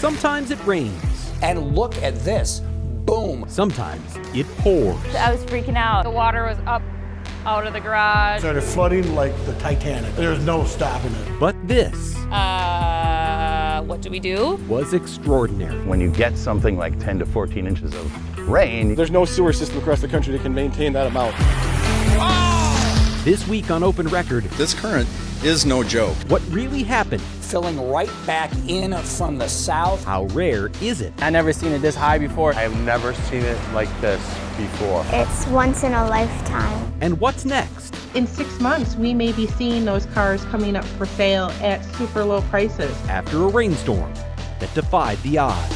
Sometimes it rains. And look at this. Boom. Sometimes it pours. I was freaking out. The water was up out of the garage. Started flooding like the Titanic. There's no stopping it. But this What do we do? was extraordinary. When you get something like 10 to 14 inches of rain, there's no sewer system across the country that can maintain that amount. This week on Open Record, this current is no joke. what really happened? Filling right back in from the south. How rare is it? I never seen it this high before. I have never seen it like this before. It's once in a lifetime. And what's next? In 6 months, we may be seeing those cars coming up for sale at super low prices. After a rainstorm that defied the odds.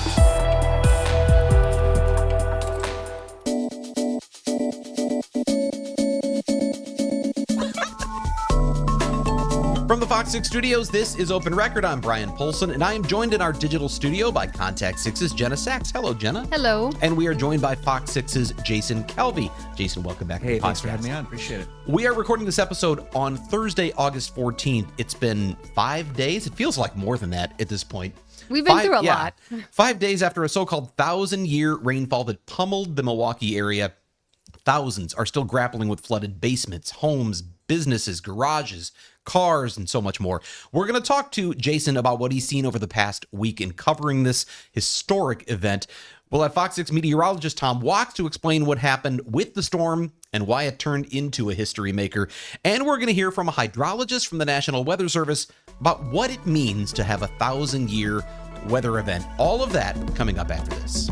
From the Fox 6 studios, this is Open Record. I'm Bryan Polcyn, and I am joined in our digital studio by Contact 6's Jenna Sachs. Hello, Jenna. Hello. And we are joined by Fox 6's Jason Kelvey. Jason, welcome back to the podcast. Thanks for having me on. Appreciate it. We are recording this episode on Thursday, August 14th. It's been 5 days. It feels like more than that at this point. We've been through a lot. 5 days after a so-called 1,000-year rainfall that pummeled the Milwaukee area, thousands are still grappling with flooded basements, homes, businesses, garages, cars, and so much more. We're going to talk to Jason about what he's seen over the past week in covering this historic event. We'll have Fox 6 meteorologist Tom Wachs to explain what happened with the storm and why it turned into a history maker. And we're going to hear from a hydrologist from the National Weather Service about what it means to have a 1,000-year weather event. All of that coming up after this.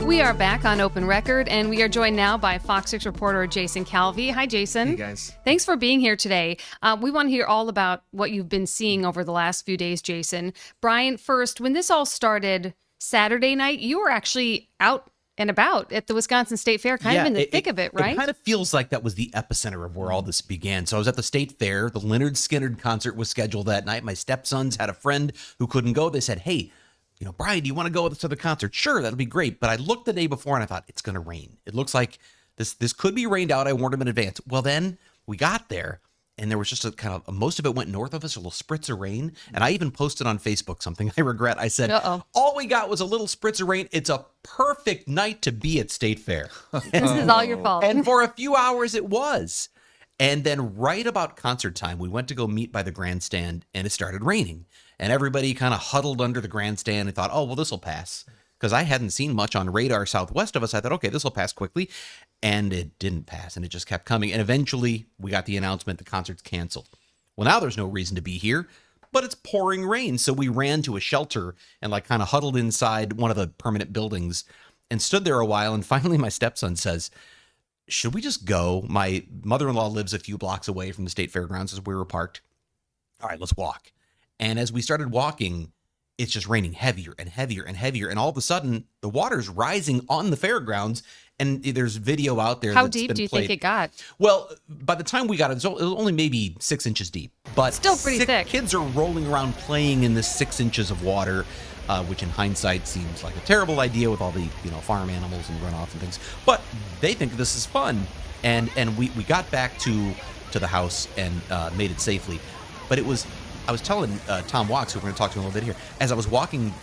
We are back on Open Record, and we are joined now by Fox 6 reporter Jason Kelvey. Hi, Jason. Hey, guys. Thanks for being here today. We want to hear all about what you've been seeing over the last few days, Jason. Brian, first, when this all started Saturday night, you were actually out and about at the Wisconsin State Fair, kind of in the thick of it, right? It kind of feels like that was the epicenter of where all this began. So I was at the State Fair. The Lynyrd Skynyrd concert was scheduled that night. My stepsons had a friend who couldn't go. They said, hey, Brian, do you want to go to the concert? Sure, that'll be great. But I looked the day before and I thought, it's going to rain. It looks like this could be rained out. I warned him in advance. Well, then we got there and there was just a kind of, most of it went north of us, a little spritz of rain. And I even posted on Facebook something I regret. I said, all we got was a little spritz of rain. It's a perfect night to be at State Fair. This is all your fault. And for a few hours it was. And then right about concert time, we went to go meet by the grandstand and it started raining. And everybody kind of huddled under the grandstand and thought, oh, well, this will pass. Because I hadn't seen much on radar southwest of us. I thought, okay, this will pass quickly. And it didn't pass. And it just kept coming. And eventually we got the announcement the concert's canceled. Well, now there's no reason to be here, but it's pouring rain. So we ran to a shelter and kind of huddled inside one of the permanent buildings and stood there a while. And finally my stepson says, should we just go? My mother-in-law lives a few blocks away from the state fairgrounds as we were parked. All right, let's walk. And as we started walking, it's just raining heavier and heavier and heavier. And all of a sudden, the water's rising on the fairgrounds. And there's video out there. How deep do you think it got? Well, by the time we got it, it was only maybe 6 inches deep. But still pretty thick. Kids are rolling around playing in this 6 inches of water, which in hindsight seems like a terrible idea with all the farm animals and runoff and things. But they think this is fun. And we got back to the house and made it safely. But I was telling Tom Wachs, who we're going to talk to in a little bit here, as I was walking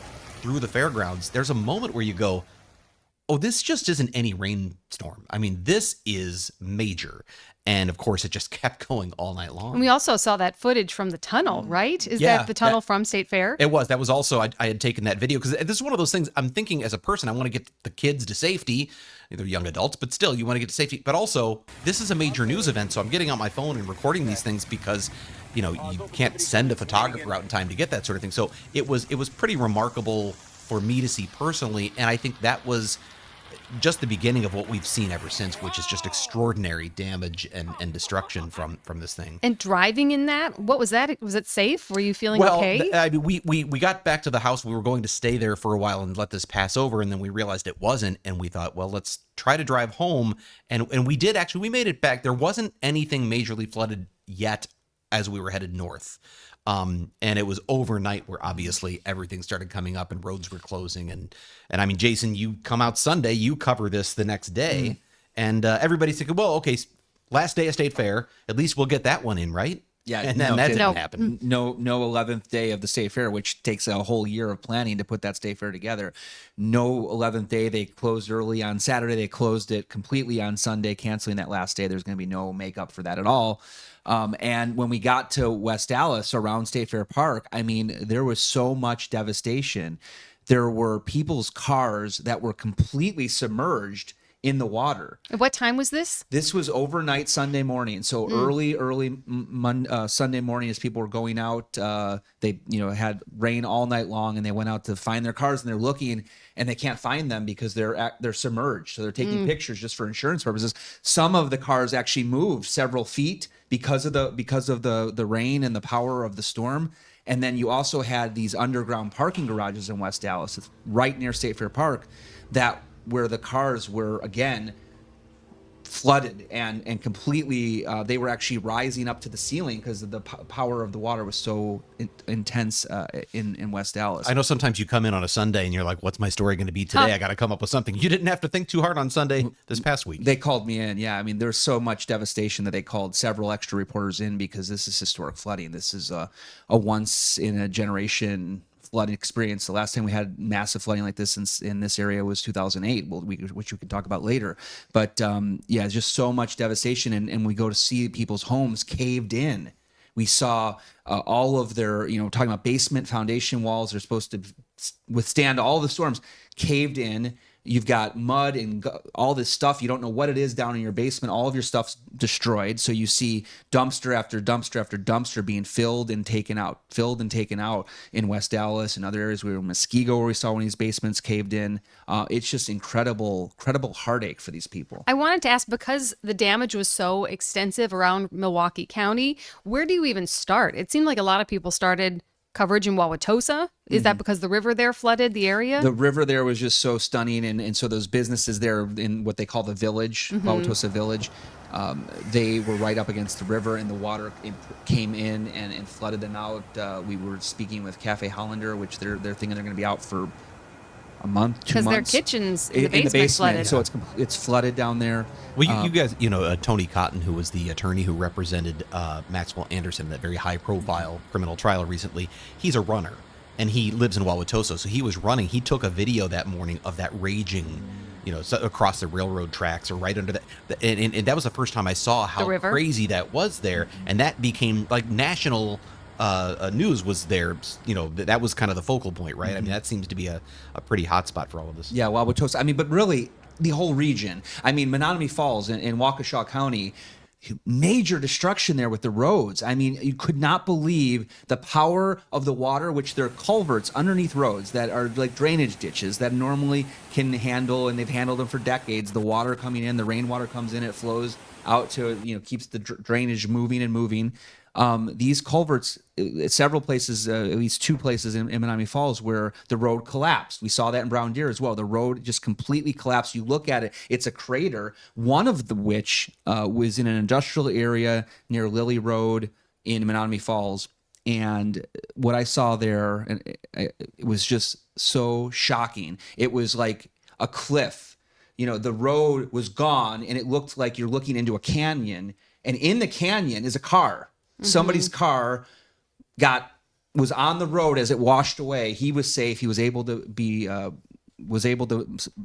through the fairgrounds, there's a moment where you go, oh, this just isn't any rainstorm. I mean, this is major. And of course, it just kept going all night long. And we also saw that footage from the tunnel, right? Is that the tunnel from State Fair? It was. That was also, I had taken that video because this is one of those things I'm thinking as a person, I want to get the kids to safety. They're young adults, but still you want to get to safety. But also, this is a major news event. So I'm getting on my phone and recording these things because you can't send a photographer out in time to get that sort of thing. So it was pretty remarkable for me to see personally. And I think that was just the beginning of what we've seen ever since, which is just extraordinary damage and destruction from this thing. And driving in that, what was that? Was it safe? Were you feeling okay? I mean, we got back to the house. We were going to stay there for a while and let this pass over. And then we realized it wasn't. And we thought, well, let's try to drive home. And we did actually, we made it back. There wasn't anything majorly flooded yet as we were headed north. And it was overnight where obviously everything started coming up and roads were closing. And I mean, Jason, you come out Sunday, you cover this the next day, and everybody's thinking, well, okay, last day of State Fair, at least we'll get that one in, right? Yeah, and then that didn't happen. No 11th day of the state fair, which takes a whole year of planning to put that state fair together. No 11th day. They closed early on Saturday. They closed it completely on Sunday, canceling that last day. There's going to be no makeup for that at all. And when we got to West Dallas around State Fair Park, I mean, there was so much devastation. There were people's cars that were completely submerged in the water. At what time was this? This was overnight Sunday morning. So early Sunday morning as people were going out, they had rain all night long, and they went out to find their cars, and they're looking and they can't find them because they're submerged. So they're taking pictures just for insurance purposes. Some of the cars actually moved several feet because of the rain and the power of the storm. And then you also had these underground parking garages in West Dallas, right near State Fair Park, where the cars were again flooded and completely they were actually rising up to the ceiling because the power of the water was so intense in West Dallas. I know sometimes you come in on a Sunday and you're like, what's my story going to be today? I got to come up with something. You didn't have to think too hard on Sunday this past week. They called me in. Yeah. I mean, there's so much devastation that they called several extra reporters in because this is historic flooding. This is a once in a generation flood experience. The last time we had massive flooding like this in this area was 2008, which we can talk about later. But yeah, just so much devastation, and we go to see people's homes caved in. We saw all of their, talking about basement foundation walls, they're supposed to withstand all the storms, caved in. You've got mud and all this stuff. You don't know what it is down in your basement. All of your stuff's destroyed. So you see dumpster after dumpster after dumpster being filled and taken out in West Dallas and other areas. We were in Muskego where we saw one of these basements caved in. It's just incredible heartache for these people. I wanted to ask, because the damage was so extensive around Milwaukee County, where do you even start? It seemed like a lot of people started coverage in Wauwatosa. Is that because the river there flooded the area? The river there was just so stunning, and so those businesses there in what they call the village, Wauwatosa Village, they were right up against the river, and the water came in and flooded them out. We were speaking with Cafe Hollander, which they're thinking they're going to be out for a month, 2 months. Because their kitchens in the basement flooded. So it's flooded down there. Well, you guys, Tony Cotton, who was the attorney who represented Maxwell Anderson in that very high-profile criminal trial recently, he's a runner, and he lives in Wauwatosa, so he was running. He took a video that morning of that raging, across the railroad tracks or right under that. And that was the first time I saw how crazy that was there, and that became like national news was there. That was kind of the focal point, right? I mean, that seems to be a pretty hot spot for all of this. Yeah, Wauwatosa. I mean, but really, the whole region. I mean, Menominee Falls in Waukesha County, major destruction there with the roads. I mean, you could not believe the power of the water, which there are culverts underneath roads that are like drainage ditches that normally can handle, and they've handled them for decades. The water coming in, the rainwater comes in, it flows out to, keeps the drainage moving and moving. These culverts, several places, at least 2 places in Menominee Falls where the road collapsed. We saw that in Brown Deer as well. The road just completely collapsed. You look at it, it's a crater, one of which was in an industrial area near Lily Road in Menominee Falls. And what I saw there, it was just so shocking. It was like a cliff. The road was gone, and it looked like you're looking into a canyon. And in the canyon is a car. Somebody's car was on the road as it washed away. He was safe. He was able to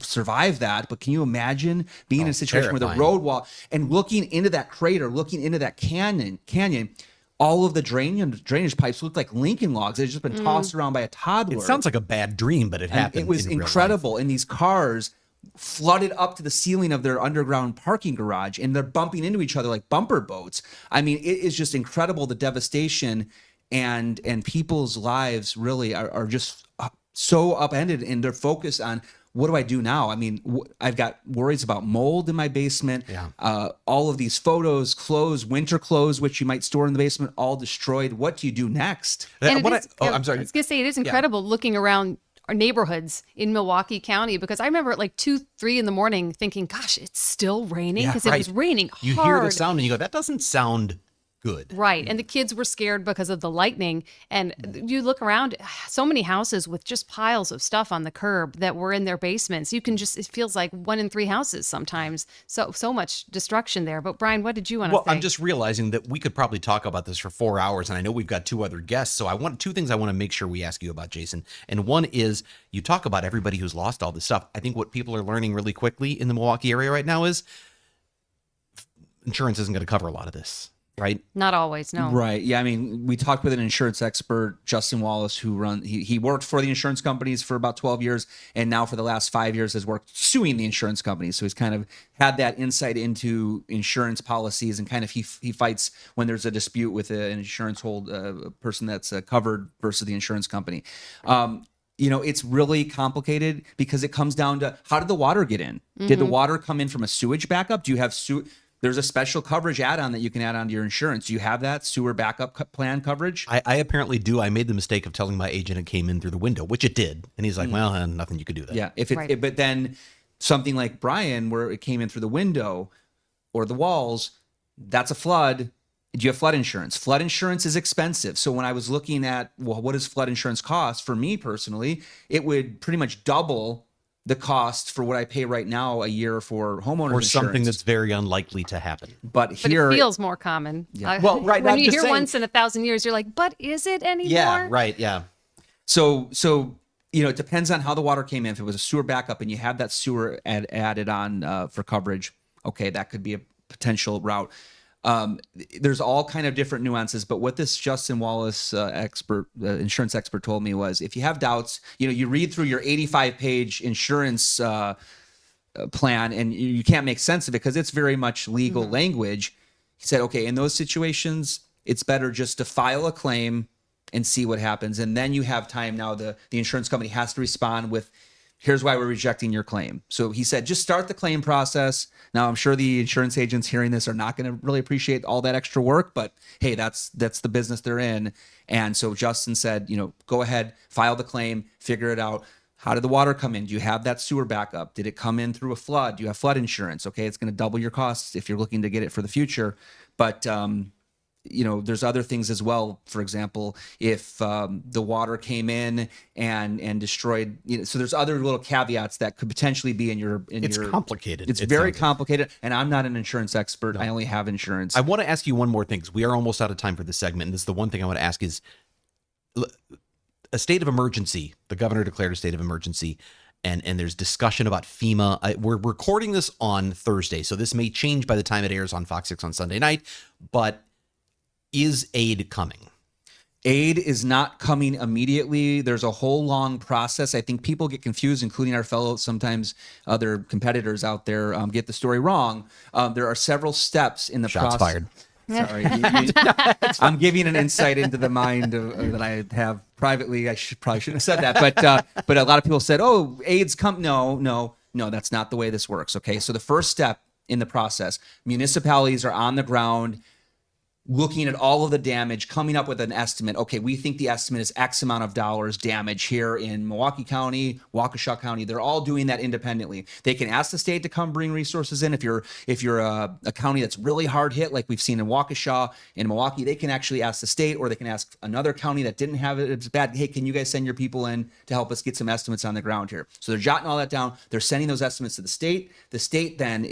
survive that. But can you imagine being in a situation where the road wall and looking into that crater, looking into that canyon, all of the drainage pipes looked like Lincoln logs. They'd just been tossed around by a toddler. It sounds like a bad dream, but it happened. It was incredible. And these cars flooded up to the ceiling of their underground parking garage, and they're bumping into each other like bumper boats. I mean, it is just incredible, the devastation, and people's lives really are just so upended, and they're focused on, what do I do now? I mean, I've got worries about mold in my basement. Yeah. All of these photos, clothes, winter clothes, which you might store in the basement, all destroyed. What do you do next? I'm sorry. I was going to say, it is incredible looking around our neighborhoods in Milwaukee County, because I remember at like 2-3 in the morning thinking, gosh, it's still raining, because it was raining hard. You hear the sound and you go, that doesn't sound good. Right. And the kids were scared because of the lightning. And you look around, so many houses with just piles of stuff on the curb that were in their basements. You can just, it feels like 1 in 3 houses sometimes. So much destruction there. But Brian, what did you want to say? Well, I'm just realizing that we could probably talk about this for 4 hours, and I know we've got 2 other guests. So I want 2 things I want to make sure we ask you about, Jason. And one is, you talk about everybody who's lost all this stuff. I think what people are learning really quickly in the Milwaukee area right now is insurance isn't going to cover a lot of this. Right? Not always, no. Right. Yeah. I mean, we talked with an insurance expert, Justin Wallace, who he worked for the insurance companies for about 12 years, and now for the last 5 years has worked suing the insurance companies. So he's kind of had that insight into insurance policies, and kind of he fights when there's a dispute with an insurance person that's covered versus the insurance company. It's really complicated because it comes down to, how did the water get in? Did the water come in from a sewage backup? Do you have There's a special coverage add-on that you can add onto your insurance. Do you have that sewer backup plan coverage? I apparently do. I made the mistake of telling my agent it came in through the window, which it did. And he's like, well, nothing you could do that. Yeah. But then something like Brian, where it came in through the window or the walls, that's a flood. Do you have flood insurance? Flood insurance is expensive. So when I was looking at, well, what does flood insurance cost? For me personally, it would pretty much double the cost for what I pay right now a year for homeowners or insurance. something that's very unlikely to happen. But here it feels more common. Yeah. Well, right. When I'm you just hear saying, once in 1,000 years, you're like, but is it anymore? Yeah, right. Yeah. So it depends on how the water came in. If it was a sewer backup and you have that sewer added on for coverage, okay, that could be a potential route. There's all kind of different nuances, but what this Justin Wallace insurance expert told me was, if you have doubts, you read through your 85-page insurance plan and you can't make sense of it because it's very much legal language. He said, okay, in those situations, it's better just to file a claim and see what happens. And then you have time. Now the insurance company has to respond with, here's why we're rejecting your claim. So he said, just start the claim process. Now, I'm sure the insurance agents hearing this are not going to really appreciate all that extra work, but hey, that's the business they're in. And so Justin said, go ahead, file the claim, figure it out. How did the water come in? Do you have that sewer backup? Did it come in through a flood? Do you have flood insurance? Okay, it's going to double your costs if you're looking to get it for the future. But there's other things as well. For example, if the water came in and destroyed, so there's other little caveats that could potentially be in your. It's complicated. It's very complicated, and I'm not an insurance expert. No. I only have insurance. I want to ask you one more thing, because we are almost out of time for this segment. And this is the one thing I want to ask is, a state of emergency. The governor declared a state of emergency. And there's discussion about FEMA. We're recording this on Thursday, so this may change by the time it airs on Fox 6 on Sunday night. But is aid coming? Aid is not coming immediately. There's a whole long process. I think people get confused, including our fellow, sometimes other competitors out there get the story wrong. There are several steps in the process. Shots fired. Sorry. I'm giving an insight into the mind that I have privately. I probably shouldn't have said that. But a lot of people said, oh, aid's come. No, that's not the way this works. Okay, so the first step in the process, municipalities are on the ground looking at all of the damage, coming up with an estimate. Okay, we think the estimate is X amount of dollars damage here in Milwaukee County, Waukesha County. They're all doing that independently. They can ask the state to come bring resources in. If you're a county that's really hard hit, like we've seen in Waukesha, in Milwaukee, they can actually ask the state, or they can ask another county that didn't have it as bad. Hey, can you guys send your people in to help us get some estimates on the ground here? So they're jotting all that down. They're sending those estimates to the state. The state then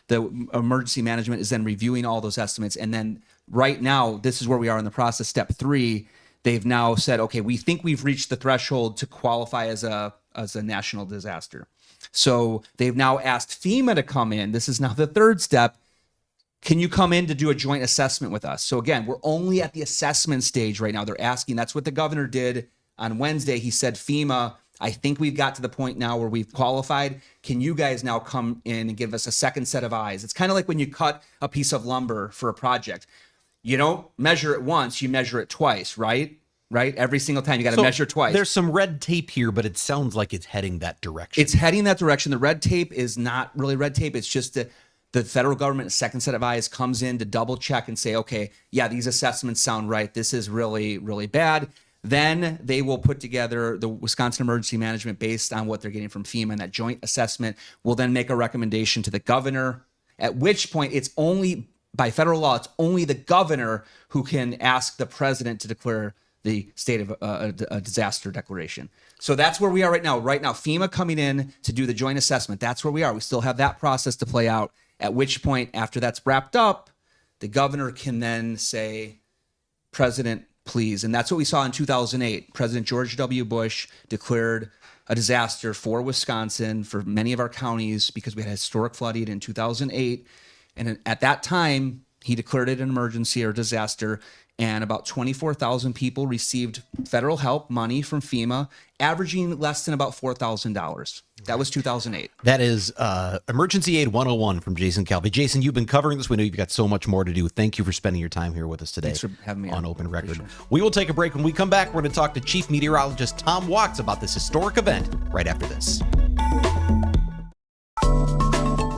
the emergency management is then reviewing all those estimates. And then right now, this is where we are in the process. Step 3, they've now said, okay, we think we've reached the threshold to qualify as a national disaster. So they've now asked FEMA to come in. This is now the 3rd step. Can you come in to do a joint assessment with us? So again, we're only at the assessment stage right now. They're asking, that's what the governor did on Wednesday. He said, FEMA, I think we've got to the point now where we've qualified. Can you guys now come in and give us a second set of eyes? It's kind of like when you cut a piece of lumber for a project. You don't measure it once, you measure it twice, right? Right? Every single time you got to measure twice. There's some red tape here, but it sounds like it's heading that direction. It's heading that direction. The red tape is not really red tape. It's just the federal government, a second set of eyes, comes in to double check and say, okay, yeah, these assessments sound right. This is really, really bad. Then they will put together the Wisconsin Emergency Management based on what they're getting from FEMA, and that joint assessment will then make a recommendation to the governor, at which point it's only by federal law, it's only the governor who can ask the president to declare the state of a disaster declaration. So that's where we are right now. Right now, FEMA coming in to do the joint assessment. That's where we are. We still have that process to play out, at which point, after that's wrapped up, the governor can then say, President, please. And that's what we saw in 2008. President George W. Bush declared a disaster for Wisconsin, for many of our counties, because we had historic flooding in 2008. And at that time, he declared it an emergency or disaster, and about 24,000 people received federal help money from FEMA, averaging less than about $4,000. That was 2008. That is Emergency Aid 101 from Jason Calvi. Jason, you've been covering this. We know you've got so much more to do. Thank you for spending your time here with us today. Thanks for having me on Open Record. We will take a break. When we come back, we're going to talk to Chief Meteorologist Tom Wachs about this historic event right after this.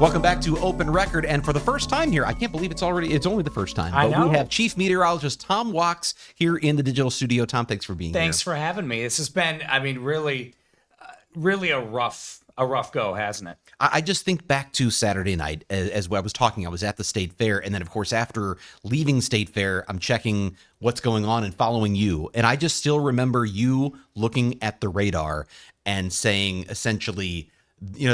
Welcome back to Open Record, and for the first time here, I can't believe it's only the first time, I know. We have Chief Meteorologist Tom Wachs here in the digital studio. Tom, thanks for being here. Thanks for having me. This has been, really a rough go, hasn't it? I just think back to Saturday night, as I was talking, I was at the State Fair, and then, of course, after leaving State Fair, I'm checking what's going on and following you, and I just still remember you looking at the radar and saying, essentially,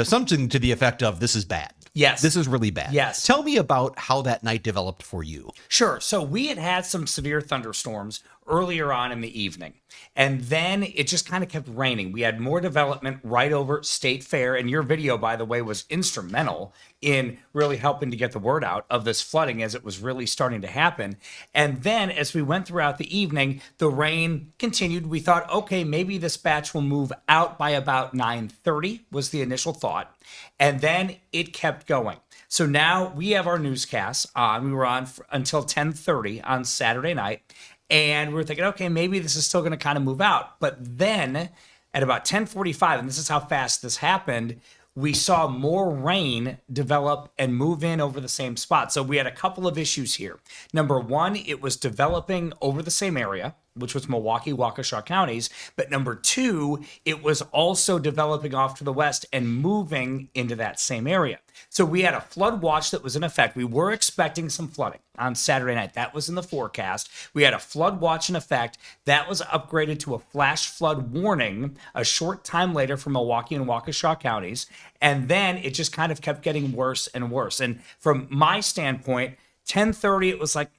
something to the effect of, this is bad. Yes. This is really bad. Yes. Tell me about how that night developed for you. Sure. So we had some severe thunderstorms earlier on in the evening, and then it just kind of kept raining. We had more development right over State Fair, and your video, by the way, was instrumental in really helping to get the word out of this flooding as it was really starting to happen. And then as we went throughout the evening, the rain continued. We thought, okay, maybe this batch will move out by about 9:30 was the initial thought. And then it kept going. So now we have our newscasts on. We were on until 10:30 on Saturday night. And we were thinking, okay, maybe this is still going to kind of move out. But then at about 10:45, and this is how fast this happened, we saw more rain develop and move in over the same spot. So we had a couple of issues here. Number one, it was developing over the same area, which was Milwaukee, Waukesha counties. But number two, it was also developing off to the west and moving into that same area. So we had a flood watch that was in effect. We were expecting some flooding on Saturday night. That was in the forecast. We had a flood watch in effect. That was upgraded to a flash flood warning a short time later for Milwaukee and Waukesha counties. And then it just kind of kept getting worse and worse. And from my standpoint, 10:30, it was like,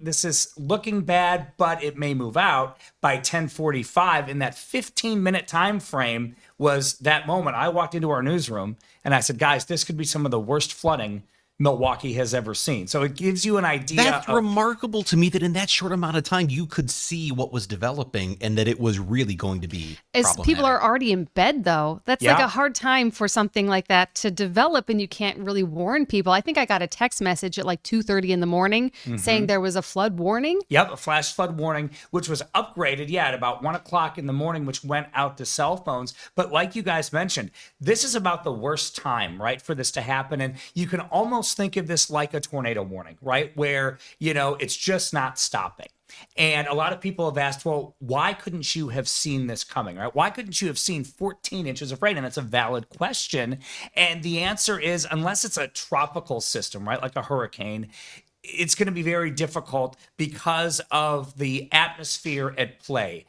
this is looking bad, but it may move out. By 10:45, in that 15-minute time frame was that moment. I walked into our newsroom and I said, guys, this could be some of the worst flooding Milwaukee has ever seen. So it gives you an idea. That's remarkable to me that in that short amount of time you could see what was developing and that it was really going to be problematic. People are already in bed, though. That's like a hard time for something like that to develop, and you can't really warn people. I think I got a text message at like 2:30 in the morning saying there was a flood warning. Yep, a flash flood warning, which was upgraded, at about 1 o'clock in the morning, which went out to cell phones. But like you guys mentioned, this is about the worst time, right, for this to happen. And you can almost think of this like a tornado warning, right? Where, it's just not stopping. And a lot of people have asked, well, why couldn't you have seen this coming, right? Why couldn't you have seen 14 inches of rain? And that's a valid question. And the answer is, unless it's a tropical system, right? Like a hurricane, it's going to be very difficult because of the atmosphere at play,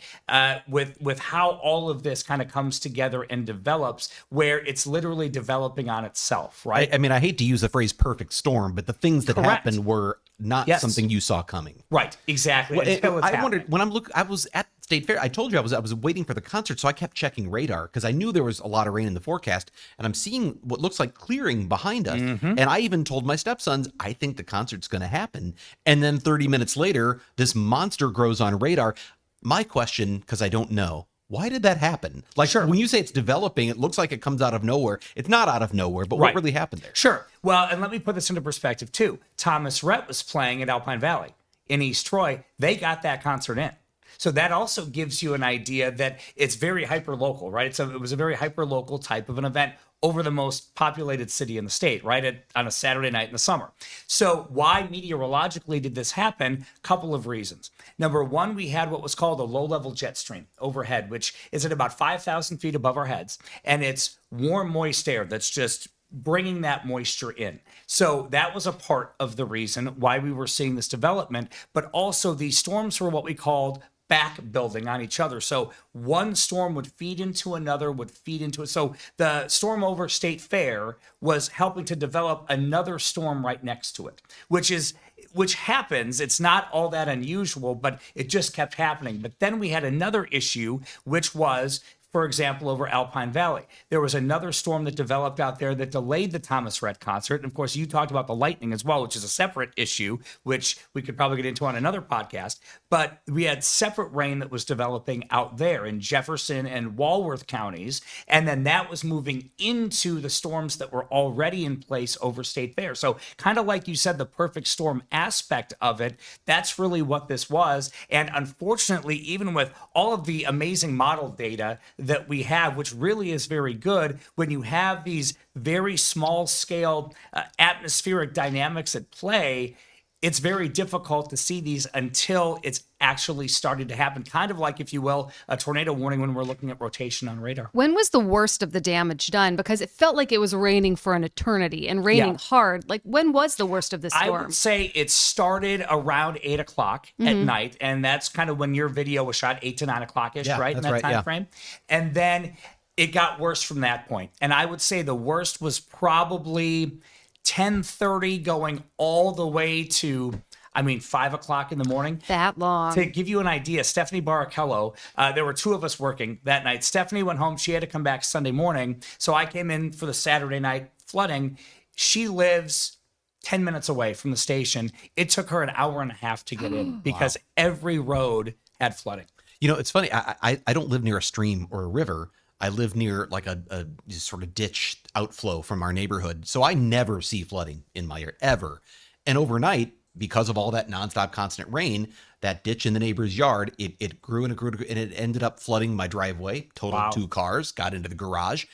with how all of this kind of comes together and develops, where it's literally developing on itself, right? I hate to use the phrase perfect storm, but the things that happened were not something you saw coming. Right, exactly. Well, I wondered, when I was at State Fair, I told you I was waiting for the concert, so I kept checking radar because I knew there was a lot of rain in the forecast, and I'm seeing what looks like clearing behind us. And I even told my stepsons, I think the concert's going to happen. And then 30 minutes later, this monster grows on radar. My question, because I don't know, why did that happen? Like, when you say it's developing, it looks like it comes out of nowhere. It's not out of nowhere, but what really happened there? Sure. Well, and let me put this into perspective too. Thomas Rhett was playing at Alpine Valley in East Troy. They got that concert in. So that also gives you an idea that it's very hyper-local, right? It was a very hyper-local type of an event over the most populated city in the state, right, on a Saturday night in the summer. So why meteorologically did this happen? Couple of reasons. Number one, we had what was called a low-level jet stream overhead, which is at about 5,000 feet above our heads. And it's warm, moist air that's just bringing that moisture in. So that was a part of the reason why we were seeing this development, but also these storms were what we called back building on each other. So one storm would feed into another, would feed into it. So the storm over State Fair was helping to develop another storm right next to it, which happens. It's not all that unusual, but it just kept happening. But then we had another issue, which was, for example, over Alpine Valley. There was another storm that developed out there that delayed the Thomas Rhett concert. And of course, you talked about the lightning as well, which is a separate issue, which we could probably get into on another podcast. But we had separate rain that was developing out there in Jefferson and Walworth counties. And then that was moving into the storms that were already in place over State Fair. So kind of like you said, the perfect storm aspect of it, that's really what this was. And unfortunately, even with all of the amazing model data that we have, which really is very good, when you have these very small scale atmospheric dynamics at play, it's very difficult to see these until it's actually started to happen. Kind of like, if you will, a tornado warning when we're looking at rotation on radar. When was the worst of the damage done? Because it felt like it was raining for an eternity and raining hard. Like, when was the worst of the storm? I would say it started around 8 o'clock at night. And that's kind of when your video was shot, 8 to 9 o'clock-ish, right? In that time frame. And then it got worse from that point. And I would say the worst was probably 10:30 going all the way to, 5 o'clock in the morning. That long. To give you an idea, Stephanie Barrichello, there were two of us working that night. Stephanie went home. She had to come back Sunday morning. So I came in for the Saturday night flooding. She lives 10 minutes away from the station. It took her an hour and a half to get in because every road had flooding. You know, it's funny. I don't live near a stream or a river. I live near like a sort of ditch outflow from our neighborhood. So I never see flooding in my area, ever. And overnight, because of all that nonstop constant rain, that ditch in the neighbor's yard, it grew and it grew and it ended up flooding my driveway, totaled 2 cars, got into the garage.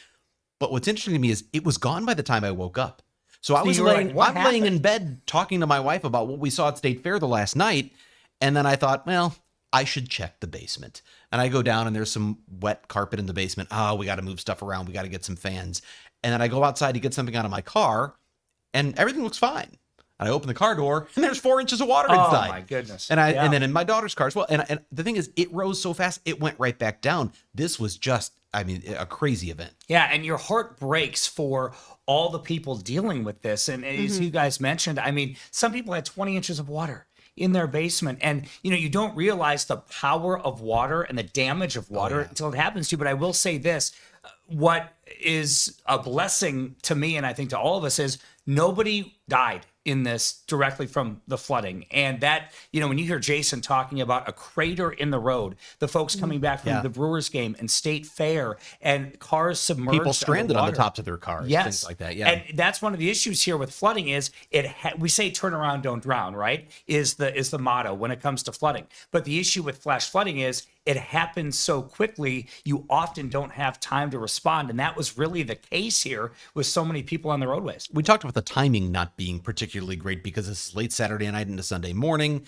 But what's interesting to me is it was gone by the time I woke up. So I was laying in bed talking to my wife about what we saw at State Fair the last night. And then I thought, well, I should check the basement. And I go down and there's some wet carpet in the basement. Oh, we got to move stuff around. We got to get some fans. And then I go outside to get something out of my car and everything looks fine. And I open the car door and there's 4 inches of water inside. Oh my goodness. And then in my daughter's car as well. And the thing is, it rose so fast, it went right back down. This was just, a crazy event. Yeah. And your heart breaks for all the people dealing with this. And as you guys mentioned, some people had 20 inches of water in their basement. And, you don't realize the power of water and the damage of water until it happens to you. But I will say this, what is a blessing to me, and I think to all of us, is nobody died in this directly from the flooding. And that, when you hear Jason talking about a crater in the road, the folks coming back from the Brewers game and State Fair and cars submerged, people stranded on the tops of their cars, things like that. Yeah. And that's one of the issues here with flooding is we say turn around, don't drown, right? Is the motto when it comes to flooding. But the issue with flash flooding is it happens so quickly, you often don't have time to respond. And that was really the case here with so many people on the roadways. We talked about the timing not being particularly great because this is late Saturday night into Sunday morning.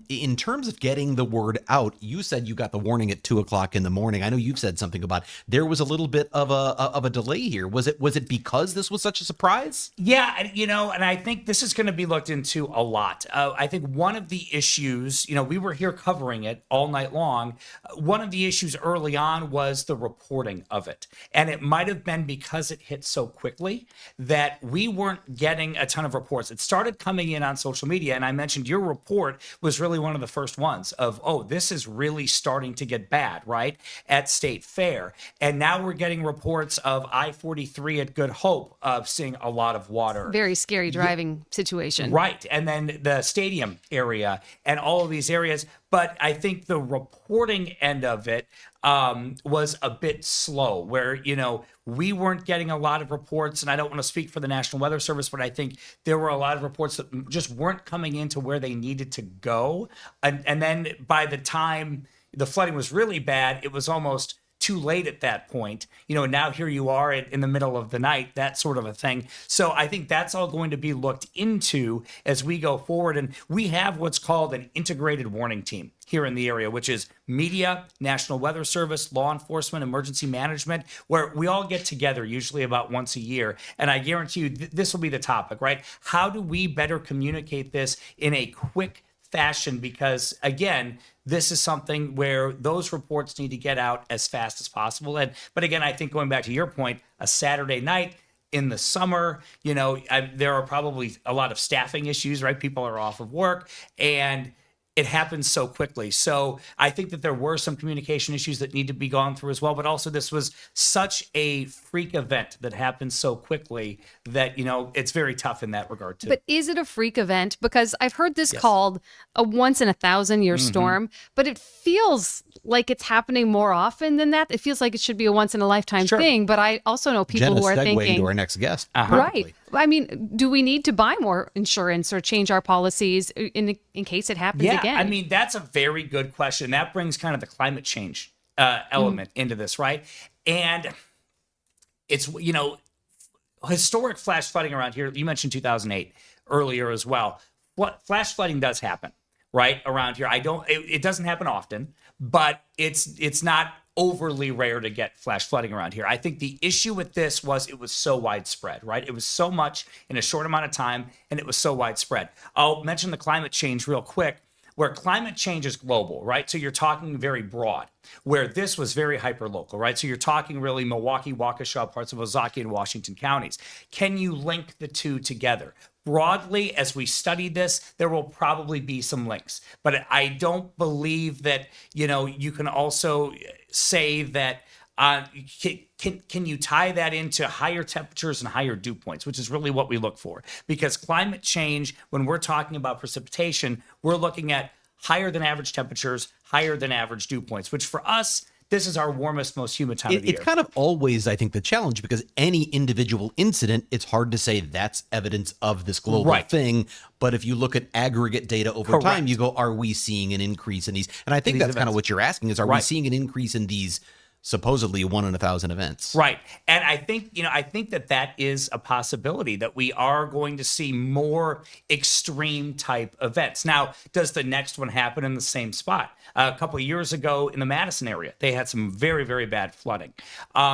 In terms of getting the word out, you said you got the warning at 2 o'clock in the morning. I know you've said something about there was a little bit of a delay here. Was it because this was such a surprise? Yeah, and I think this is going to be looked into a lot. I think one of the issues, we were here covering it all night long. One of the issues early on was the reporting of it. And it might have been because it hit so quickly that we weren't getting a ton of reports. It started coming in on social media. And I mentioned your report was really one of the first ones of, this is really starting to get bad, right? At State Fair. And now we're getting reports of I-43 at Good Hope of seeing a lot of water. Very scary driving situation. Right. And then the stadium area and all of these areas. But I think the reporting end of it was a bit slow where, we weren't getting a lot of reports. And I don't want to speak for the National Weather Service, but I think there were a lot of reports that just weren't coming into where they needed to go. And then by the time the flooding was really bad, it was almost too late at that point, now here you are in the middle of the night, that sort of a thing. So I think that's all going to be looked into as we go forward. And we have what's called an integrated warning team here in the area, which is media, National Weather Service, law enforcement, emergency management, where we all get together usually about once a year. And I guarantee you this will be the topic, right? How do we better communicate this in a quick fashion? Because again, this is something where those reports need to get out as fast as possible. But again, I think going back to your point, a Saturday night in the summer, there are probably a lot of staffing issues, right? People are off of work and it happens so quickly. So I think that there were some communication issues that need to be gone through as well. But also this was such a freak event that happened so quickly that, it's very tough in that regard too. But is it a freak event? Because I've heard this called a once in a 1,000-year storm, but it feels like it's happening more often than that. It feels like it should be a once in a lifetime thing. But I also know people who are thinking to our next guest. Right. I mean, do we need to buy more insurance or change our policies in case it happens again? I mean, that's a very good question. That brings kind of the climate change element into this, right? And it's, historic flash flooding around here. You mentioned 2008 earlier as well. What flash flooding does happen, right, around here. It doesn't happen often, but it's not overly rare to get flash flooding around here. I think the issue with this was it was so widespread, right? It was so much in a short amount of time, and it was so widespread. I'll mention the climate change real quick, where climate change is global, right? So you're talking very broad, where this was very hyper-local, right? So you're talking really Milwaukee, Waukesha, parts of Ozaukee, and Washington counties. Can you link the two together? Broadly, as we study this, there will probably be some links, but I don't believe that, you can also say that can you tie that into higher temperatures and higher dew points, which is really what we look for. Because climate change, when we're talking about precipitation, we're looking at higher than average temperatures, higher than average dew points, which for us, this is our warmest, most humid time of the year. It's kind of always, I think, the challenge, because any individual incident, it's hard to say that's evidence of this global thing. But if you look at aggregate data over time, you go, are we seeing an increase in these? And I think that's kind of what you're asking is, are we seeing an increase in these supposedly 1 in 1,000 events? Right. And I think, I think that is a possibility, that we are going to see more extreme type events. Now, does the next one happen in the same spot? A couple of years ago in the Madison area, they had some very, very bad flooding.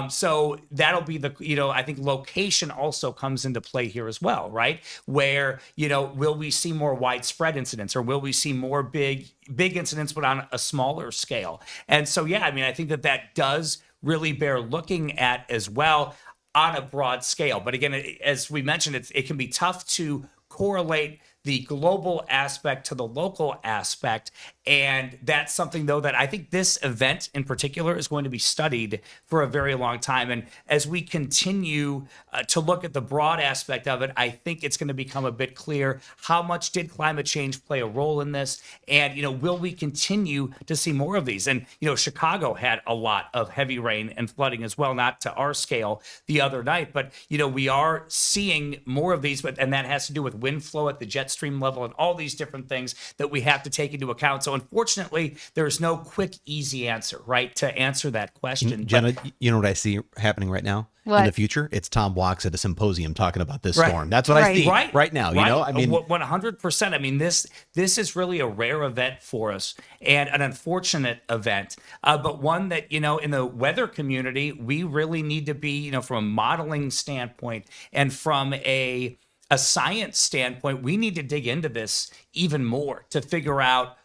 So that'll be I think location also comes into play here as well, right? Where, will we see more widespread incidents, or will we see more big incidents, but on a smaller scale? And so, I think that does really bear looking at as well on a broad scale. But again, as we mentioned, it can be tough to correlate the global aspect to the local aspect. And that's something, though, that I think this event in particular is going to be studied for a very long time. And as we continue to look at the broad aspect of it, I think it's going to become a bit clear how much did climate change play a role in this? And, will we continue to see more of these? And, Chicago had a lot of heavy rain and flooding as well, not to our scale the other night, but, we are seeing more of these, and that has to do with wind flow at the jet stream level and all these different things that we have to take into account. So unfortunately, there's no quick, easy answer, right, to answer that question. Jenna, you know what I see happening right now? What? In the future? It's Tom Walks at a symposium talking about this storm. That's what I see right now. 100%. This is really a rare event for us, and an unfortunate event, but one that, in the weather community, we really need to be, from a modeling standpoint and from a science standpoint, we need to dig into this even more to figure out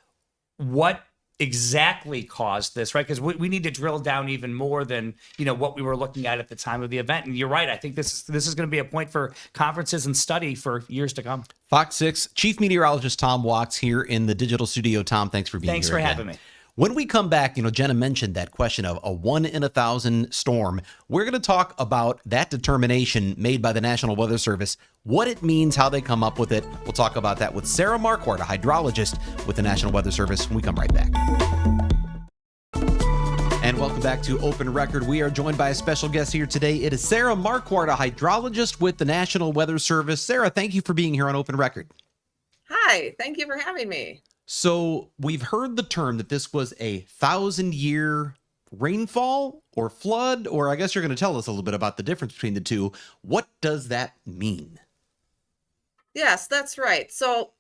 what exactly caused this, right? Because we need to drill down even more than, what we were looking at the time of the event. And you're right. I think this is going to be a point for conferences and study for years to come. Fox 6 Chief Meteorologist Tom Walks here in the digital studio. Tom, thanks for being here. Thanks for having me. When we come back, Jenna mentioned that question of a 1 in 1,000 storm. We're going to talk about that determination made by the National Weather Service, what it means, how they come up with it. We'll talk about that with Sarah Marquart, a hydrologist with the National Weather Service, when we come right back. And welcome back to Open Record. We are joined by a special guest here today. It is Sarah Marquart, a hydrologist with the National Weather Service. Sarah, thank you for being here on Open Record. Hi, thank you for having me. So we've heard the term that this was a 1,000-year rainfall or flood? Or I guess you're going to tell us a little bit about the difference between the two. What does that mean? Yes, that's right. So,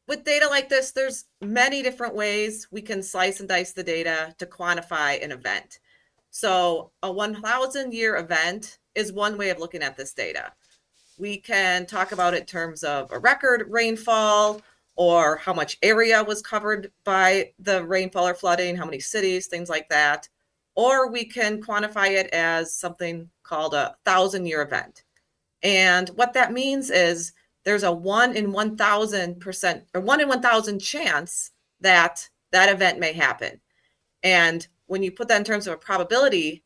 with data like this, there's many different ways we can slice and dice the data to quantify an event. So a 1,000-year event is one way of looking at this data. We can talk about it in terms of a record rainfall or how much area was covered by the rainfall or flooding, how many cities, things like that. Or we can quantify it as something called a 1,000-year event. And what that means is there's a 1 in 1,000% or 1 in 1,000 chance that that event may happen. And when you put that in terms of a probability,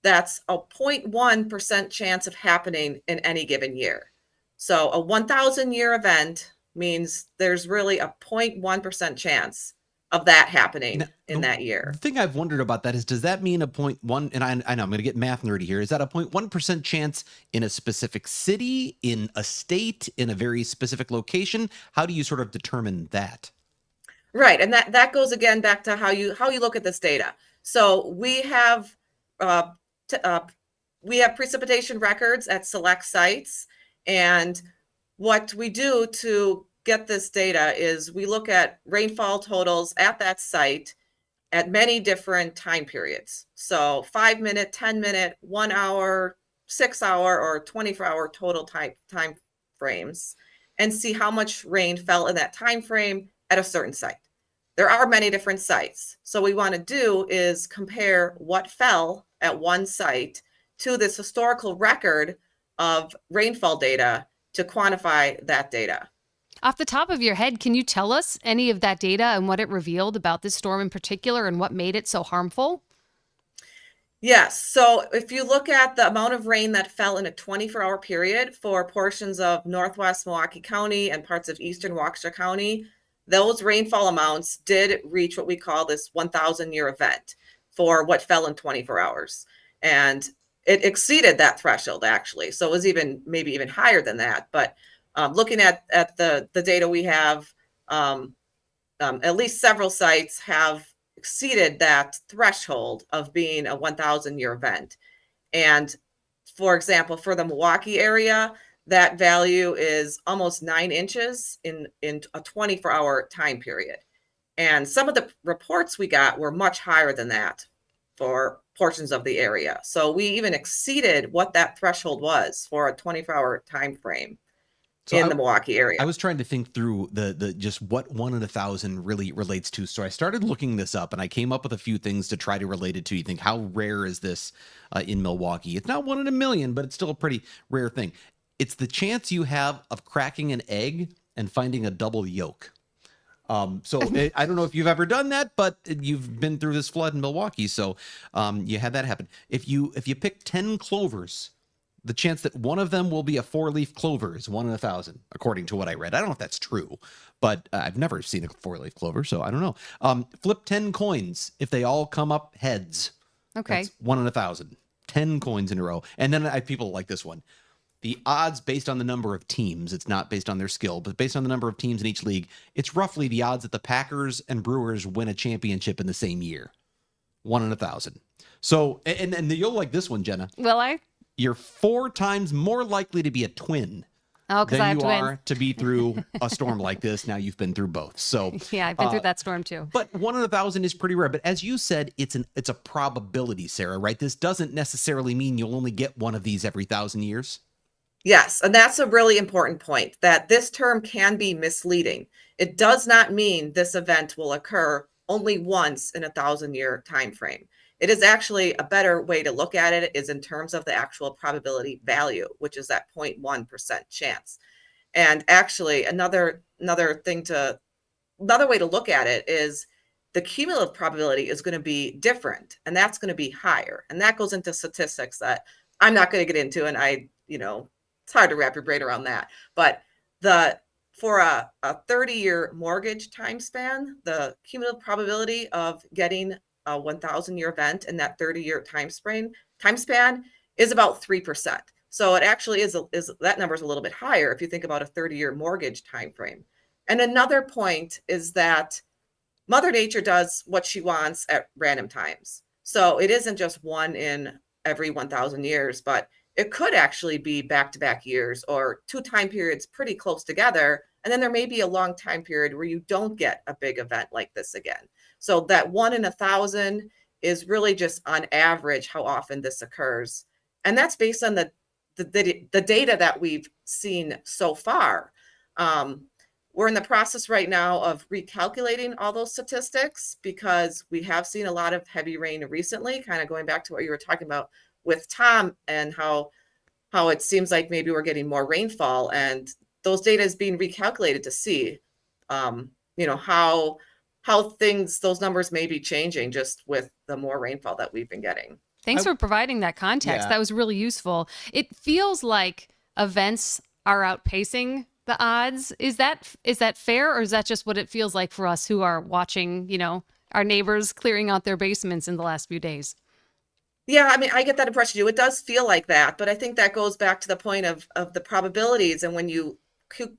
that's a 0.1% chance of happening in any given year. So a 1,000-year event means there's really a 0.1% chance of that happening in that year. The thing I've wondered about that is, does that mean a 0.1, and I know I'm going to get math nerdy here, is that a 0.1% chance in a specific city, in a state, in a very specific location? How do you sort of determine that? Right, and that goes again back to how you look at this data. So we have precipitation records at select sites, and what we do to get this data is we look at rainfall totals at that site at many different time periods. So 5-minute, 10-minute, 1 hour, 6 hour, or 24-hour total time frames, and see how much rain fell in that time frame at a certain site. There are many different sites. So what we want to do is compare what fell at one site to this historical record of rainfall data to quantify that data. Off the top of your head, can you tell us any of that data and what it revealed about this storm in particular and what made it so harmful? Yes. So if you look at the amount of rain that fell in a 24-hour period for portions of northwest Milwaukee County and parts of eastern Waukesha County, those rainfall amounts did reach what we call this 1,000-year event for what fell in 24 hours. And it exceeded that threshold, actually. So it was maybe even higher than that. But looking at the data we have, at least several sites have exceeded that threshold of being a 1,000-year event. And for example, for the Milwaukee area, that value is almost 9 inches in a 24-hour time period. And some of the reports we got were much higher than that for portions of the area. So we even exceeded what that threshold was for a 24-hour time frame. So in the Milwaukee area. I was trying to think through the just what 1 in 1,000 really relates to. So I started looking this up and I came up with a few things to try to relate it to. You think, how rare is this in Milwaukee? It's not 1 in a million, but it's still a pretty rare thing. It's the chance you have of cracking an egg and finding a double yolk. So I don't know if you've ever done that, but you've been through this flood in Milwaukee. So you had that happen. If you pick 10 clovers, the chance that one of them will be a 4-leaf clover is 1 in 1,000, according to what I read. I don't know if that's true, but I've never seen a 4-leaf clover, so I don't know. Flip 10 coins. If they all come up heads, okay, that's 1 in 1,000. 10 coins in a row. And then I have people like this one. The odds based on the number of teams, it's not based on their skill, but based on the number of teams in each league, it's roughly the odds that the Packers and Brewers win a championship in the same year. 1 in 1,000. So, and you'll like this one, Jenna. Will I? You're 4 times more likely to be a twin because I have than you are twins. to be through a storm like this. Now you've been through both. So yeah, I've been through that storm too. But 1 in 1,000 is pretty rare. But as you said, it's a probability, Sarah, right? This doesn't necessarily mean you'll only get one of these every 1,000 years. Yes, and that's a really important point, that this term can be misleading. It does not mean this event will occur only once in a 1,000-year time frame. It is actually a better way to look at it is in terms of the actual probability value, which is that 0.1% chance. And actually, another way to look at it is the cumulative probability is going to be different, and that's going to be higher. And that goes into statistics that I'm not going to get into, and it's hard to wrap your brain around that. But for a 30-year mortgage time span, the cumulative probability of getting a 1,000-year event in that 30-year time span is about 3%. So it actually is that number is a little bit higher if you think about a 30-year mortgage time frame. And another point is that Mother Nature does what she wants at random times. So it isn't just one in every 1,000 years, but it could actually be back-to-back years or two time periods pretty close together. And then there may be a long time period where you don't get a big event like this again. So that 1 in 1,000 is really just on average how often this occurs. And that's based on the data that we've seen so far. We're in the process right now of recalculating all those statistics because we have seen a lot of heavy rain recently, kind of going back to what you were talking about with Tom and how it seems like maybe we're getting more rainfall, and those data is being recalculated to see, how those numbers may be changing just with the more rainfall that we've been getting. Thanks for providing that context. Yeah. That was really useful. It feels like events are outpacing the odds. Is that fair, or is that just what it feels like for us who are watching, our neighbors clearing out their basements in the last few days? Yeah, I mean, I get that impression too. It does feel like that, but I think that goes back to the point of the probabilities. And when you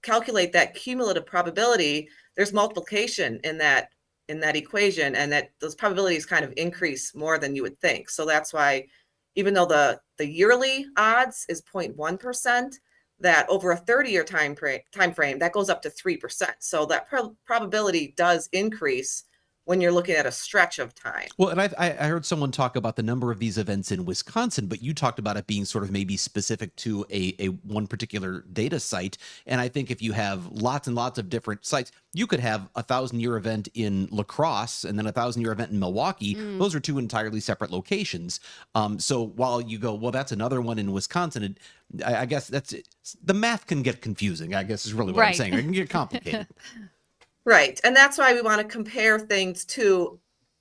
calculate that cumulative probability, there's multiplication in that equation, and that those probabilities kind of increase more than you would think. So that's why, even though the yearly odds is 0.1%, that over a 30-year time frame, that goes up to 3%. So that probability does increase when you're looking at a stretch of time. Well, and I heard someone talk about the number of these events in Wisconsin, but you talked about it being sort of maybe specific to a one particular data site. And I think if you have lots and lots of different sites, you could have a 1,000-year event in La Crosse and then a 1,000-year event in Milwaukee. Those are two entirely separate locations. So while you go, well, that's another one in Wisconsin, I guess that's it. The math can get confusing, I guess is really what I'm saying. It can get complicated. Right. And that's why we want to compare things to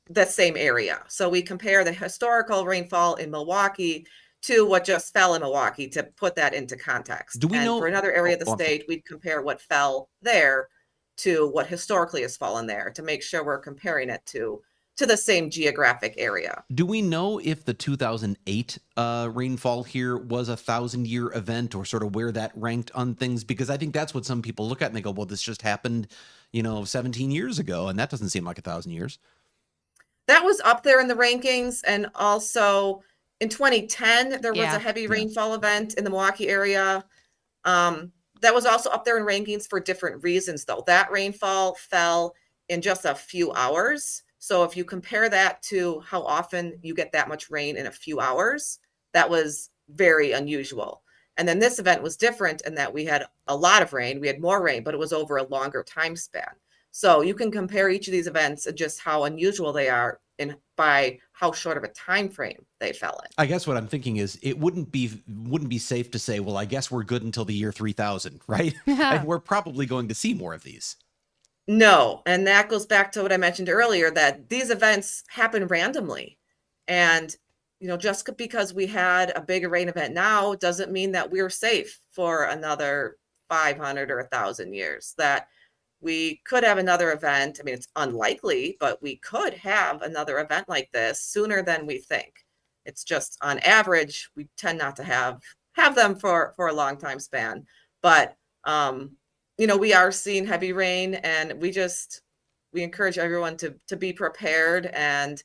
the same area. So we compare the historical rainfall in Milwaukee to what just fell in Milwaukee to put that into context. Do we know for another area of the state, we'd compare what fell there to what historically has fallen there to make sure we're comparing it to the same geographic area. Do we know if the 2008 rainfall here was a 1,000-year event, or sort of where that ranked on things? Because I think that's what some people look at and they go, well, this just happened, 17 years ago, and that doesn't seem like 1,000 years. That was up there in the rankings. And also in 2010, there was a heavy rainfall event in the Milwaukee area. That was also up there in rankings for different reasons, though. That rainfall fell in just a few hours. So if you compare that to how often you get that much rain in a few hours, that was very unusual. And then this event was different in that we had a lot of rain, we had more rain, but it was over a longer time span. So you can compare each of these events and just how unusual they are by how short of a time frame they fell in. I guess what I'm thinking is it wouldn't be safe to say, well, I guess we're good until the year 3000, right? And we're probably going to see more of these. No, and that goes back to what I mentioned earlier, that these events happen randomly. And, just because we had a big rain event now doesn't mean that we're safe for another 500 or 1,000 years. That we could have another event. I mean, it's unlikely, but we could have another event like this sooner than we think. It's just on average, we tend not to have them for a long time span. But, we are seeing heavy rain, and we encourage everyone to be prepared and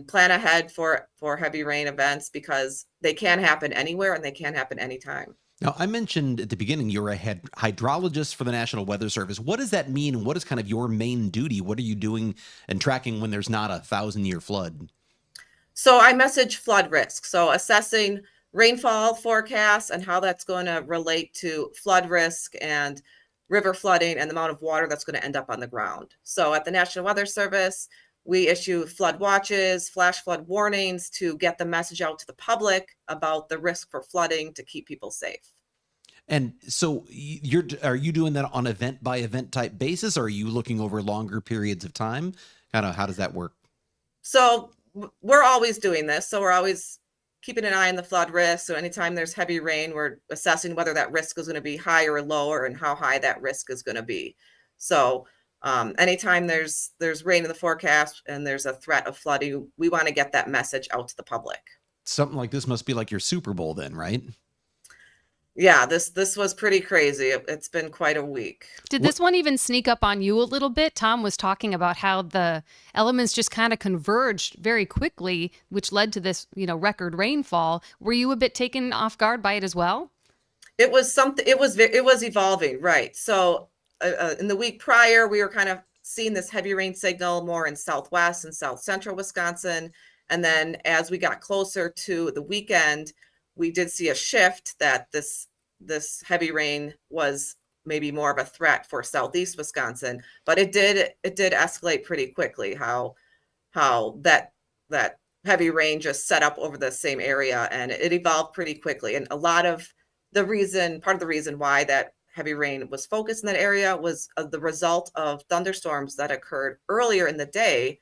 plan ahead for heavy rain events, because they can happen anywhere and they can happen anytime. Now, I mentioned at the beginning you're a hydrologist for the National Weather Service. What does that mean? What is kind of your main duty? What are you doing and tracking when there's not a 1,000-year flood? So I message flood risk. So assessing rainfall forecasts and how that's going to relate to flood risk and river flooding and the amount of water that's going to end up on the ground. So at the National Weather Service, we issue flood watches, flash flood warnings to get the message out to the public about the risk for flooding to keep people safe. And so are you doing that on event by event type basis, or are you looking over longer periods of time? Kind of how does that work? So we're always doing this. So we're always keeping an eye on the flood risk. So anytime there's heavy rain, we're assessing whether that risk is going to be higher or lower and how high that risk is going to be. So anytime there's rain in the forecast and there's a threat of flooding, we want to get that message out to the public. Something like this must be like your Super Bowl then, right? Yeah, this was pretty crazy. It's been quite a week. Did this one even sneak up on you a little bit? Tom was talking about how the elements just kind of converged very quickly, which led to this, record rainfall. Were you a bit taken off guard by it as well? It was something. It was evolving, right? So in the week prior, we were kind of seeing this heavy rain signal more in southwest and south central Wisconsin, and then as we got closer to the weekend, we did see a shift that this heavy rain was maybe more of a threat for southeast Wisconsin, but it did escalate pretty quickly. How that heavy rain just set up over the same area, and it evolved pretty quickly. And part of the reason why that heavy rain was focused in that area was the result of thunderstorms that occurred earlier in the day,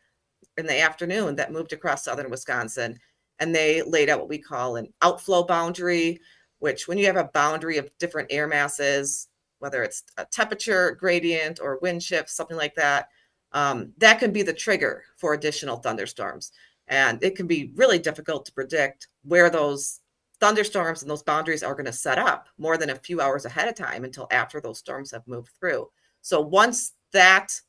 in the afternoon, that moved across southern Wisconsin. And they laid out what we call an outflow boundary, which when you have a boundary of different air masses, whether it's a temperature gradient or wind shifts, something like that, that can be the trigger for additional thunderstorms. And it can be really difficult to predict where those thunderstorms and those boundaries are going to set up more than a few hours ahead of time until after those storms have moved through. So once that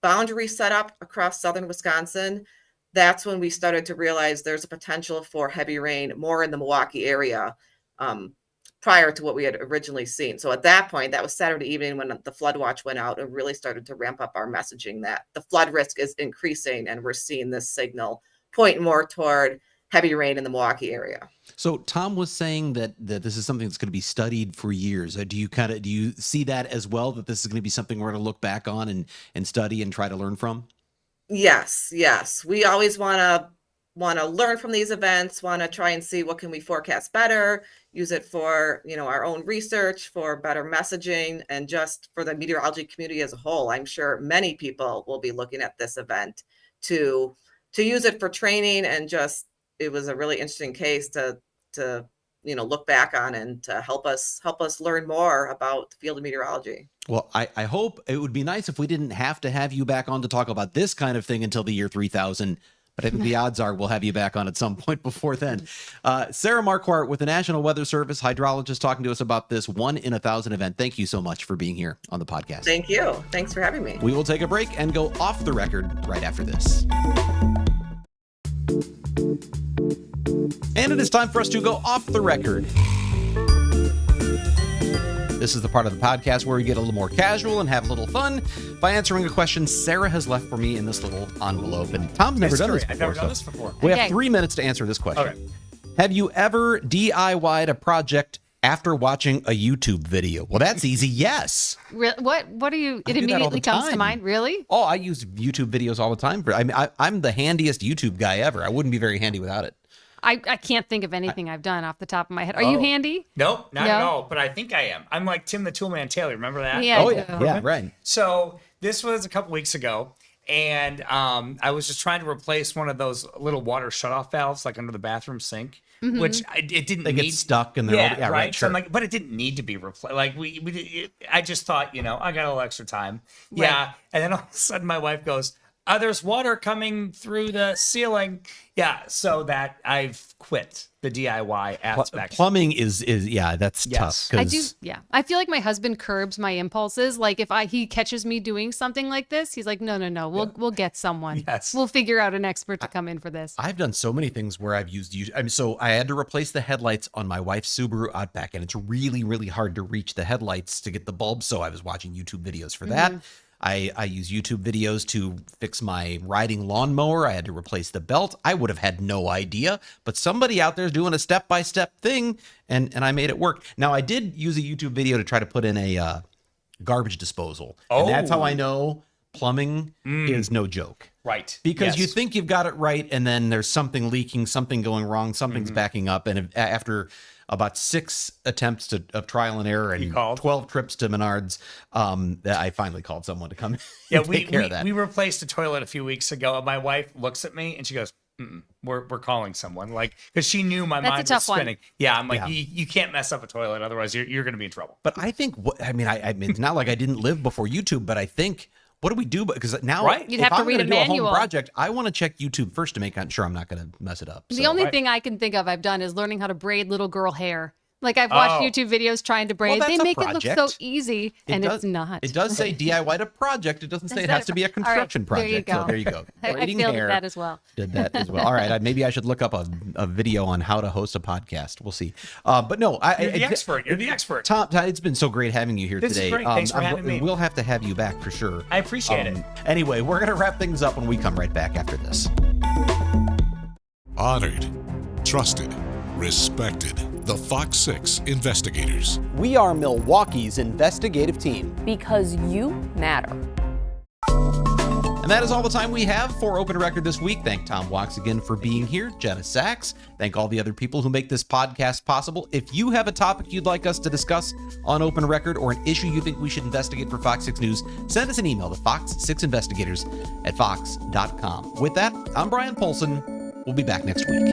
boundary set up across southern Wisconsin, that's when we started to realize there's a potential for heavy rain more in the Milwaukee area, prior to what we had originally seen. So at that point, that was Saturday evening when the flood watch went out and really started to ramp up our messaging that the flood risk is increasing, and we're seeing this signal point more toward heavy rain in the Milwaukee area. So Tom was saying that this is something that's going to be studied for years. Do you see that as well, that this is going to be something we're going to look back on and study and try to learn from? Yes. We always want to learn from these events, want to try and see what can we forecast better, use it for, our own research, for better messaging, and just for the meteorology community as a whole. I'm sure many people will be looking at this event to use it for training, and just, it was a really interesting case to look back on and to help us learn more about the field of meteorology. Well, I hope it would be nice if we didn't have to have you back on to talk about this kind of thing until the year 3000. But I think the odds are we'll have you back on at some point before then. Sarah Marquart with the National Weather Service, hydrologist, talking to us about this 1 in 1,000 event. Thank you so much for being here on the podcast. Thank you. Thanks for having me. We will take a break and go off the record right after this. And it is time for us to go off the record. This is the part of the podcast where we get a little more casual and have a little fun by answering a question Sarah has left for me in this little envelope. And Tom's never done this before. I've never done this before. We have 3 minutes to answer this question. Okay. Have you ever DIY'd a project after watching a YouTube video? Well, that's easy. Yes. What do you? It do that all immediately the comes to time. mind. Really? Oh, I use YouTube videos all the time. I'm the handiest YouTube guy ever. I wouldn't be very handy without it. I can't think of anything I've done off the top of my head. Are you handy? Nope, not No? at all. But I think I am. I'm like Tim the Toolman Taylor. Remember that? Yeah. Yeah, right. So this was a couple weeks ago, and I was just trying to replace one of those little water shutoff valves, like under the bathroom sink, which it didn't. They need, get stuck and they're right. Sure. So I'm like, but it didn't need to be replaced. Like I just thought, I got a little extra time. Right. Yeah, and then all of a sudden my wife goes, there's water coming through the ceiling. Yeah, so that I've quit the DIY aspect. Plumbing is that's Yes. tough. I do. Yeah. I feel like my husband curbs my impulses. Like if he catches me doing something like this, he's like, no. We'll get someone. Yes. We'll figure out an expert to come in for this. I've done so many things where I've used so I had to replace the headlights on my wife's Subaru Outback, and it's really, really hard to reach the headlights to get the bulbs. So I was watching YouTube videos for that. I use YouTube videos to fix my riding lawnmower. I had to replace the belt. I would have had no idea, but somebody out there is doing a step-by-step thing, and I made it work. Now, I did use a YouTube video to try to put in a garbage disposal, and that's how I know plumbing is no joke. Right. Because you Yes. think you've got it right, and then there's something leaking, something going wrong, something's backing up, and after about 6 attempts of trial and error and 12 trips to Menards, I finally called someone to come and take care of that. We replaced a toilet a few weeks ago, and my wife looks at me and she goes, we're calling someone, like, because she knew my mind was spinning. Yeah, I'm like, you can't mess up a toilet, otherwise you're going to be in trouble. But I think, I mean, it's not like I didn't live before YouTube, but I think, what do we do? Because now, You'd have to read a do a manual. home project, I want to check YouTube first to make sure I'm not going to mess it up. The only thing I can think of I've done is learning how to braid little girl hair. Like I've watched YouTube videos trying to braid. Well, They that's a make it look so project. easy, and it's not. It does say DIY a project. It doesn't say it has to be a construction project. There you go. So there you go. I Braiding failed hair. at that as well. Did that as well. All right. Maybe I should look up a video on how to host a podcast. We'll see. But no, You're the expert. You're the expert. Tom, it's been so great having you here This is today. great. Thanks for having me. We'll have to have you back for sure. I appreciate it. Anyway, we're going to wrap things up when we come right back after this. Honored, trusted, respected. The Fox 6 Investigators. We are Milwaukee's investigative team. Because you matter. And that is all the time we have for Open Record this week. Thank Tom Walks again for being here. Jenna Sachs. Thank all the other people who make this podcast possible. If you have a topic you'd like us to discuss on Open Record or an issue you think we should investigate for Fox 6 News, send us an email to fox6investigators@fox.com. With that, I'm Bryan Polcyn. We'll be back next week.